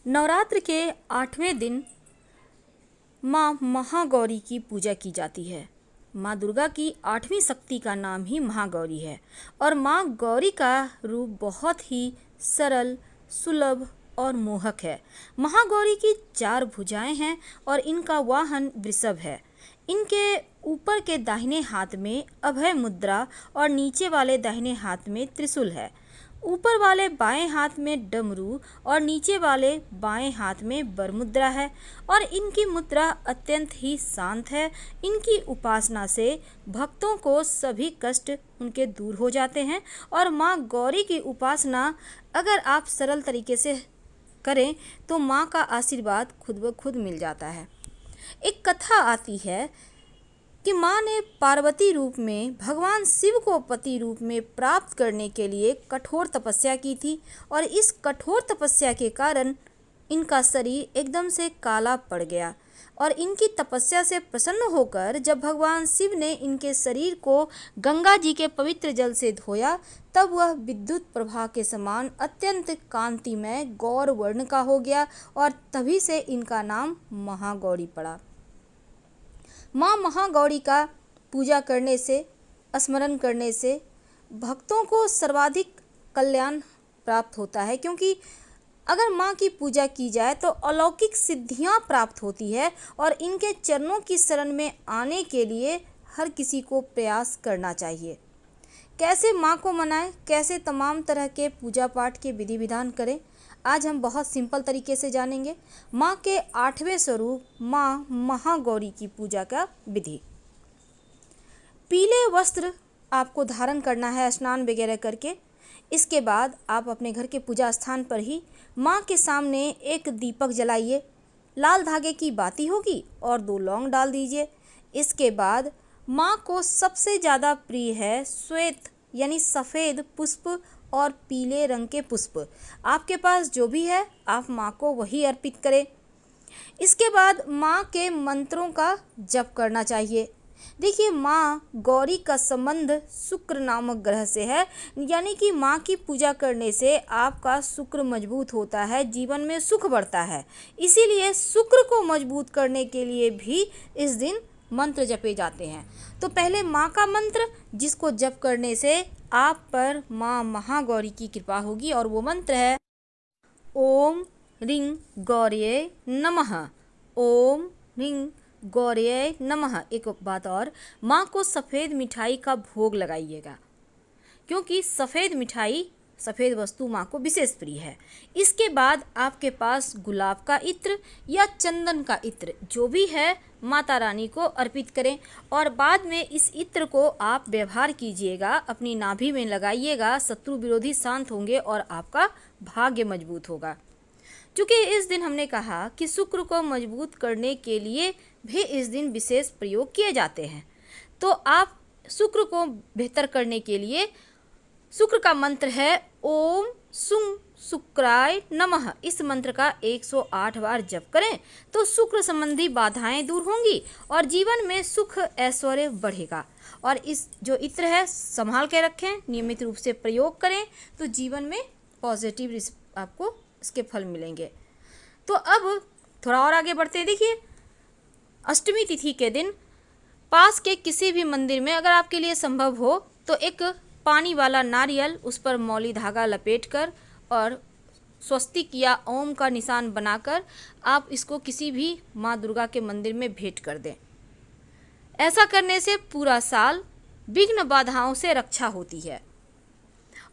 नवरात्र के 8वें दिन माँ महागौरी की पूजा की जाती है। माँ दुर्गा की 8वीं शक्ति का नाम ही महागौरी है और माँ गौरी का रूप बहुत ही सरल, सुलभ और मोहक है। महागौरी की 4 भुजाएं हैं और इनका वाहन वृषभ है। इनके ऊपर के दाहिने हाथ में अभय मुद्रा और नीचे वाले दाहिने हाथ में त्रिशूल है। ऊपर वाले बाएं हाथ में डमरू और नीचे वाले बाएं हाथ में वरमुद्रा है और इनकी मुद्रा अत्यंत ही शांत है। इनकी उपासना से भक्तों को सभी कष्ट उनके दूर हो जाते हैं और माँ गौरी की उपासना अगर आप सरल तरीके से करें तो माँ का आशीर्वाद खुद ब खुद मिल जाता है। एक कथा आती है कि माँ ने पार्वती रूप में भगवान शिव को पति रूप में प्राप्त करने के लिए कठोर तपस्या की थी और इस कठोर तपस्या के कारण इनका शरीर एकदम से काला पड़ गया और इनकी तपस्या से प्रसन्न होकर जब भगवान शिव ने इनके शरीर को गंगा जी के पवित्र जल से धोया तब वह विद्युत प्रभा के समान अत्यंत कांतिमय गौर वर्ण का हो गया और तभी से इनका नाम महागौरी पड़ा। माँ महागौरी का पूजा करने से, स्मरण करने से भक्तों को सर्वाधिक कल्याण प्राप्त होता है, क्योंकि अगर माँ की पूजा की जाए तो अलौकिक सिद्धियाँ प्राप्त होती है और इनके चरणों की शरण में आने के लिए हर किसी को प्रयास करना चाहिए। कैसे माँ को मनाएं, कैसे तमाम तरह के पूजा पाठ के विधि विधान करें, आज हम बहुत सिंपल तरीके से जानेंगे। माँ के 8वें स्वरूप माँ महागौरी की पूजा का विधि। पीले वस्त्र आपको धारण करना है स्नान वगैरह करके। इसके बाद आप अपने घर के पूजा स्थान पर ही माँ के सामने एक दीपक जलाइए। लाल धागे की बाती होगी और 2 लौंग डाल दीजिए। इसके बाद माँ को सबसे ज़्यादा प्रिय है श्वेत यानी सफ़ेद पुष्प और पीले रंग के पुष्प। आपके पास जो भी है आप माँ को वही अर्पित करें। इसके बाद माँ के मंत्रों का जप करना चाहिए। देखिए, माँ गौरी का संबंध शुक्र नामक ग्रह से है, यानी कि माँ की पूजा करने से आपका शुक्र मजबूत होता है, जीवन में सुख बढ़ता है। इसीलिए शुक्र को मजबूत करने के लिए भी इस दिन मंत्र जपे जाते हैं। तो पहले माँ का मंत्र, जिसको जप करने से आप पर माँ महागौरी की कृपा होगी, और वो मंत्र है ओम ह्रीं गौर्यै नमः। ओम ह्रीं गौर्यै नमः। एक बात और, माँ को सफ़ेद मिठाई का भोग लगाइएगा, क्योंकि सफ़ेद मिठाई, सफ़ेद वस्तु माँ को विशेष प्रिय है। इसके बाद आपके पास गुलाब का इत्र या चंदन का इत्र जो भी है माता रानी को अर्पित करें और बाद में इस इत्र को आप व्यवहार कीजिएगा, अपनी नाभि में लगाइएगा। शत्रु विरोधी शांत होंगे और आपका भाग्य मजबूत होगा। क्योंकि इस दिन हमने कहा कि शुक्र को मजबूत करने के लिए भी इस दिन विशेष प्रयोग किए जाते हैं, तो आप शुक्र को बेहतर करने के लिए शुक्र का मंत्र है ओम सुं शुक्राय नमः। इस मंत्र का 108 बार जप करें तो शुक्र संबंधी बाधाएं दूर होंगी और जीवन में सुख ऐश्वर्य बढ़ेगा। और इस जो इत्र है संभाल के रखें, नियमित रूप से प्रयोग करें तो जीवन में पॉजिटिव आपको इसके फल मिलेंगे। तो अब थोड़ा और आगे बढ़ते हैं। देखिए, अष्टमी तिथि के दिन पास के किसी भी मंदिर में अगर आपके लिए संभव हो तो एक पानी वाला नारियल, उस पर मौली धागा लपेटकर और स्वस्तिक या ओम का निशान बनाकर आप इसको किसी भी माँ दुर्गा के मंदिर में भेंट कर दें। ऐसा करने से पूरा साल विघ्न बाधाओं से रक्षा होती है।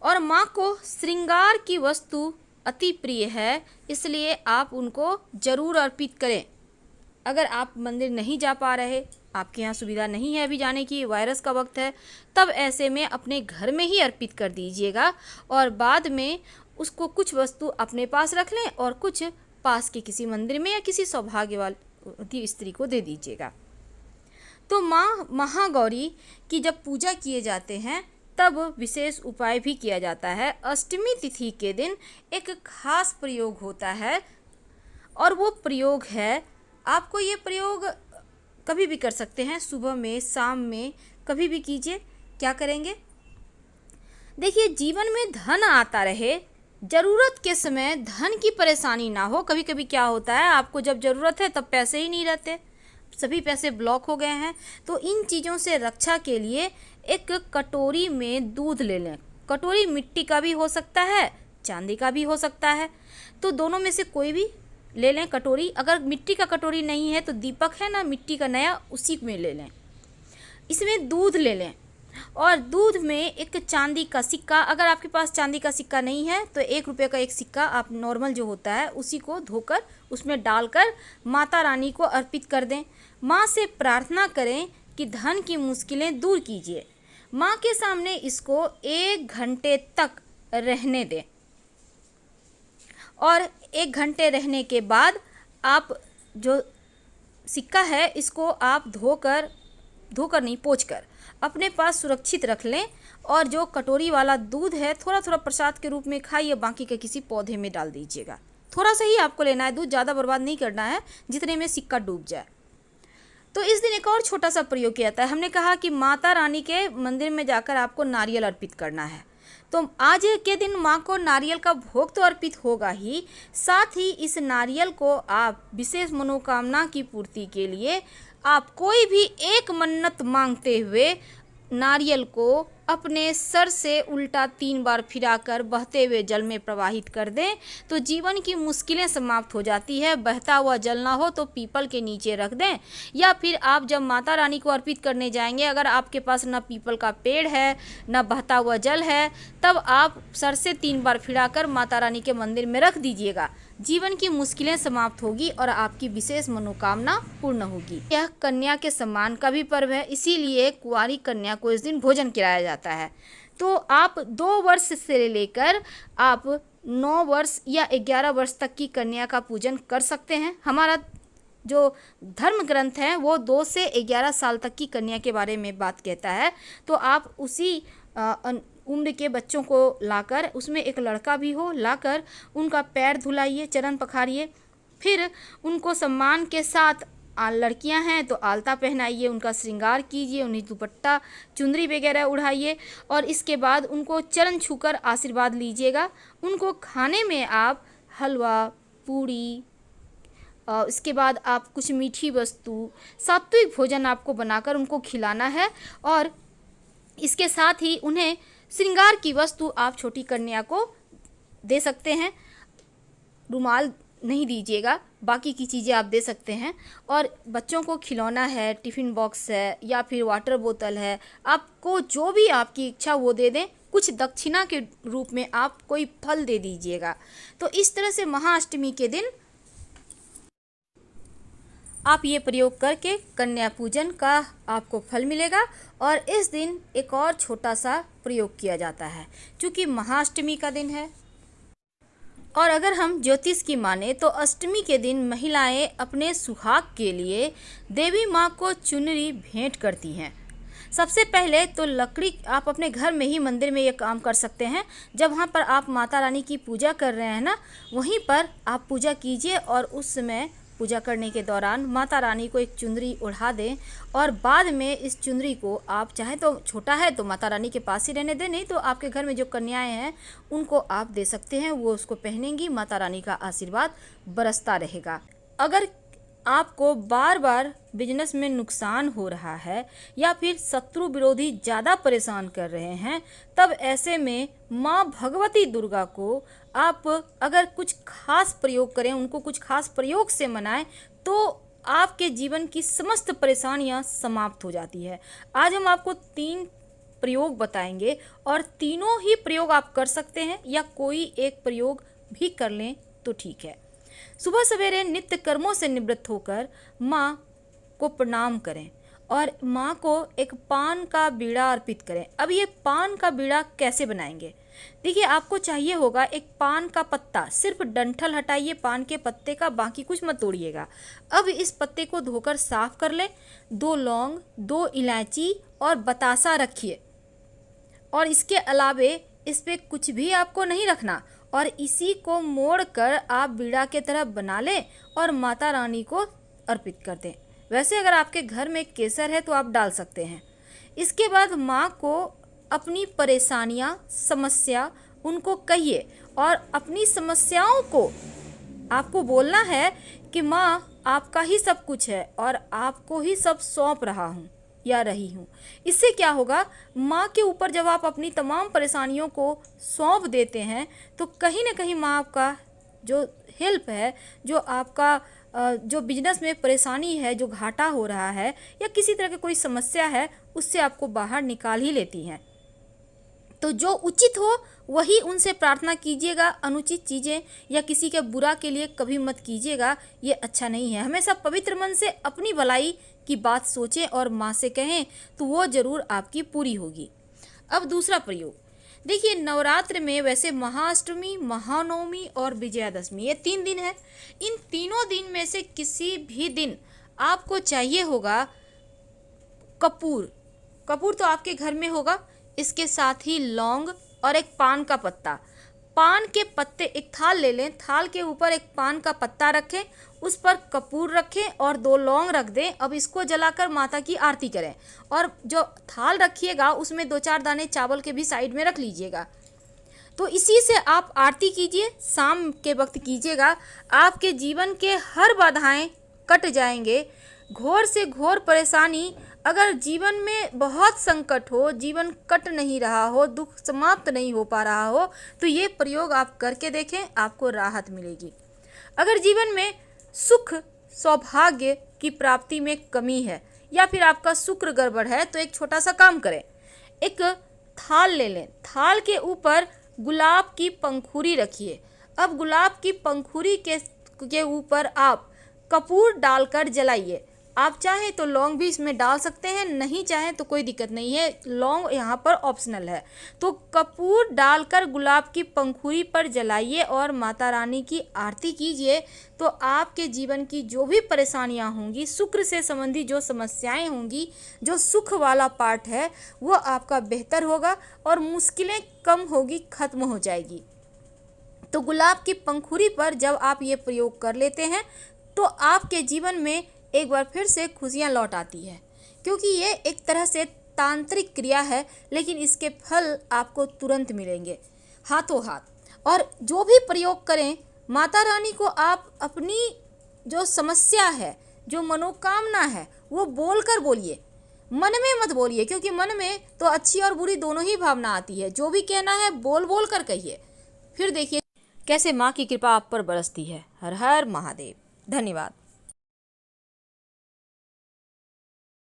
और माँ को श्रृंगार की वस्तु अति प्रिय है, इसलिए आप उनको जरूर अर्पित करें। अगर आप मंदिर नहीं जा पा रहे, आपके यहाँ सुविधा नहीं है अभी जाने की, वायरस का वक्त है, तब ऐसे में अपने घर में ही अर्पित कर दीजिएगा और बाद में उसको कुछ वस्तु अपने पास रख लें और कुछ पास के किसी मंदिर में या किसी सौभाग्यवती स्त्री को दे दीजिएगा। तो माँ महागौरी की जब पूजा किए जाते हैं तब विशेष उपाय भी किया जाता है। अष्टमी तिथि के दिन एक खास प्रयोग होता है और वो प्रयोग है, आपको ये प्रयोग कभी भी कर सकते हैं, सुबह में, शाम में, कभी भी कीजिए। क्या करेंगे? देखिए, जीवन में धन आता रहे ज़रूरत के समय धन की परेशानी ना हो। कभी कभी क्या होता है, आपको जब ज़रूरत है तब पैसे ही नहीं रहते, सभी पैसे ब्लॉक हो गए हैं। तो इन चीज़ों से रक्षा के लिए एक कटोरी में दूध ले लें। कटोरी मिट्टी का भी हो सकता है, चांदी का भी हो सकता है, तो दोनों में से कोई भी ले लें कटोरी। अगर मिट्टी का कटोरी नहीं है तो दीपक है ना मिट्टी का नया, उसी में ले लें। इसमें दूध ले लें और दूध में एक चांदी का सिक्का, अगर आपके पास चांदी का सिक्का नहीं है तो 1 रुपये का एक सिक्का आप नॉर्मल जो होता है उसी को धोकर उसमें डालकर माता रानी को अर्पित कर दें। माँ से प्रार्थना करें कि धन की मुश्किलें दूर कीजिए। माँ के सामने इसको 1 घंटे तक रहने दें और 1 घंटे रहने के बाद आप जो सिक्का है इसको आप धोकर नहीं, पोंछकर अपने पास सुरक्षित रख लें। और जो कटोरी वाला दूध है थोड़ा थोड़ा प्रसाद के रूप में खाइए, बाकी के किसी पौधे में डाल दीजिएगा। थोड़ा सा ही आपको लेना है दूध, ज़्यादा बर्बाद नहीं करना है जितने में सिक्का डूब जाए। तो इस दिन एक और छोटा सा प्रयोग किया जाता है। हमने कहा कि माता रानी के मंदिर में जाकर आपको नारियल अर्पित करना है, तो आज के दिन माँ को नारियल का भोग तो अर्पित होगा ही, साथ ही इस नारियल को आप विशेष मनोकामना की पूर्ति के लिए आप कोई भी एक मन्नत मांगते हुए नारियल को अपने सर से उल्टा 3 बार फिराकर बहते हुए जल में प्रवाहित कर दें तो जीवन की मुश्किलें समाप्त हो जाती है। बहता हुआ जल ना हो तो पीपल के नीचे रख दें, या फिर आप जब माता रानी को अर्पित करने जाएंगे, अगर आपके पास ना पीपल का पेड़ है ना बहता हुआ जल है, तब आप सर से 3 बार फिराकर माता रानी के मंदिर में रख दीजिएगा। जीवन की मुश्किलें समाप्त होगी और आपकी विशेष मनोकामना पूर्ण होगी। यह कन्या के सम्मान का भी पर्व है, इसीलिए कुंवारी कन्या को इस दिन भोजन कराया जाता है। तो आप 2 वर्ष से लेकर आप 9 वर्ष या 11 वर्ष तक की कन्या का पूजन कर सकते हैं। हमारा जो धर्म ग्रंथ है वो 2 से 11 साल तक की कन्या के बारे में बात कहता है। तो आप उसी उम्र के बच्चों को लाकर, उसमें एक लड़का भी हो, लाकर उनका पैर धुलाइए, चरण पखारिए, फिर उनको सम्मान के साथ लड़कियां हैं तो आलता पहनाइए, उनका श्रृंगार कीजिए, उन्हें दुपट्टा चुंदरी वगैरह उड़ाइए और इसके बाद उनको चरण छूकर आशीर्वाद लीजिएगा। उनको खाने में आप हलवा, पूड़ी, इसके बाद आप कुछ मीठी वस्तु, सात्विक भोजन आपको बनाकर उनको खिलाना है। और इसके साथ ही उन्हें श्रृंगार की वस्तु आप छोटी कन्या को दे सकते हैं। रुमाल नहीं दीजिएगा, बाकी की चीज़ें आप दे सकते हैं। और बच्चों को खिलौना है, टिफ़िन बॉक्स है या फिर वाटर बोतल है, आपको जो भी आपकी इच्छा वो दे दें। कुछ दक्षिणा के रूप में आप कोई फल दे दीजिएगा। तो इस तरह से महाअष्टमी के दिन आप ये प्रयोग करके कन्या पूजन का आपको फल मिलेगा। और इस दिन एक और छोटा सा प्रयोग किया जाता है, क्योंकि महाअष्टमी का दिन है और अगर हम ज्योतिष की माने तो अष्टमी के दिन महिलाएं अपने सुहाग के लिए देवी माँ को चुनरी भेंट करती हैं। सबसे पहले तो लकड़ी, आप अपने घर में ही मंदिर में ये काम कर सकते हैं। जब वहाँ पर आप माता रानी की पूजा कर रहे हैं ना, वहीं पर आप पूजा कीजिए और उस समय पूजा करने के दौरान माता रानी को एक चुंदरी ओढ़ा दें और बाद में इस चुंदरी को आप चाहे तो, छोटा है तो माता रानी के पास ही रहने दें, नहीं तो आपके घर में जो कन्याएं हैं उनको आप दे सकते हैं, वो उसको पहनेंगी, माता रानी का आशीर्वाद बरसता रहेगा। अगर आपको बार बार बिजनेस में नुकसान हो रहा है या फिर शत्रु विरोधी ज़्यादा परेशान कर रहे हैं, तब ऐसे में माँ भगवती दुर्गा को आप अगर कुछ खास प्रयोग करें, उनको कुछ खास प्रयोग से मनाएं, तो आपके जीवन की समस्त परेशानियां समाप्त हो जाती है। आज हम आपको 3 प्रयोग बताएंगे और तीनों ही प्रयोग आप कर सकते हैं या कोई एक प्रयोग भी कर लें तो ठीक है। सुबह सवेरे नित्य कर्मों से निवृत्त होकर माँ को प्रणाम करें और माँ को एक पान का बीड़ा अर्पित करें। अब ये पान का बीड़ा कैसे बनाएंगे? देखिए, आपको चाहिए होगा एक पान का पत्ता, सिर्फ डंठल हटाइए पान के पत्ते का, बाकी कुछ मत तोड़िएगा। अब इस पत्ते को धोकर साफ कर लें, 2 लौंग, 2 इलायची और बतासा रखिए और इसके अलावे इस पे कुछ भी आपको नहीं रखना और इसी को मोड़कर आप बीड़ा के तरह बना लें और माता रानी को अर्पित कर दें। वैसे अगर आपके घर में केसर है तो आप डाल सकते हैं। इसके बाद माँ को अपनी परेशानियाँ, समस्या उनको कहिए और अपनी समस्याओं को आपको बोलना है कि माँ आपका ही सब कुछ है और आपको ही सब सौंप रहा हूँ या रही हूँ। इससे क्या होगा, माँ के ऊपर जब आप अपनी तमाम परेशानियों को सौंप देते हैं तो कहीं ना कहीं माँ आपका जो हेल्प है, जो आपका जो बिजनेस में परेशानी है, जो घाटा हो रहा है या किसी तरह की कोई समस्या है, उससे आपको बाहर निकाल ही लेती हैं। तो जो उचित हो वही उनसे प्रार्थना कीजिएगा। अनुचित चीज़ें या किसी के बुरा के लिए कभी मत कीजिएगा, ये अच्छा नहीं है। हमेशा पवित्र मन से अपनी भलाई की बात सोचें और माँ से कहें तो वो ज़रूर आपकी पूरी होगी। अब दूसरा प्रयोग देखिए, नवरात्र में वैसे महाअष्टमी, महानवमी और विजयादशमी ये 3 दिन है। इन तीनों दिन में से किसी भी दिन आपको चाहिए होगा कपूर। कपूर तो आपके घर में होगा, इसके साथ ही लौंग और एक पान का पत्ता। पान के पत्ते, एक थाल ले लें, थाल के ऊपर एक पान का पत्ता रखें, उस पर कपूर रखें और 2 लौंग रख दें। अब इसको जलाकर माता की आरती करें और जो थाल रखिएगा उसमें 2-4 दाने चावल के भी साइड में रख लीजिएगा। तो इसी से आप आरती कीजिए, शाम के वक्त कीजिएगा। आपके जीवन के हर बाधाएं कट जाएंगे। घोर से घोर परेशानी, अगर जीवन में बहुत संकट हो, जीवन कट नहीं रहा हो, दुख समाप्त नहीं हो पा रहा हो, तो ये प्रयोग आप करके देखें, आपको राहत मिलेगी। अगर जीवन में सुख सौभाग्य की प्राप्ति में कमी है या फिर आपका शुक्र गड़बड़ है, तो एक छोटा सा काम करें। एक थाल ले लें, थाल के ऊपर गुलाब की पंखुड़ी रखिए। अब गुलाब की पंखुड़ी के ऊपर आप कपूर डालकर जलाइए। आप चाहें तो लौंग भी इसमें डाल सकते हैं, नहीं चाहें तो कोई दिक्कत नहीं है, लौंग यहाँ पर ऑप्शनल है। तो कपूर डालकर गुलाब की पंखुड़ी पर जलाइए और माता रानी की आरती कीजिए। तो आपके जीवन की जो भी परेशानियाँ होंगी, शुक्र से संबंधित जो समस्याएं होंगी, जो सुख वाला पार्ट है वो आपका बेहतर होगा और मुश्किलें कम होगी, खत्म हो जाएगी। तो गुलाब की पंखुड़ी पर जब आप ये प्रयोग कर लेते हैं तो आपके जीवन में एक बार फिर से खुशियाँ लौट आती है, क्योंकि ये एक तरह से तांत्रिक क्रिया है, लेकिन इसके फल आपको तुरंत मिलेंगे हाथों हाथ। और जो भी प्रयोग करें, माता रानी को आप अपनी जो समस्या है, जो मनोकामना है, वो बोलकर बोलिए, मन में मत बोलिए, क्योंकि मन में तो अच्छी और बुरी दोनों ही भावना आती है। जो भी कहना है बोल बोल कर कहिए, फिर देखिए कैसे माँ की कृपा आप पर बरसती है। हर हर महादेव। धन्यवाद।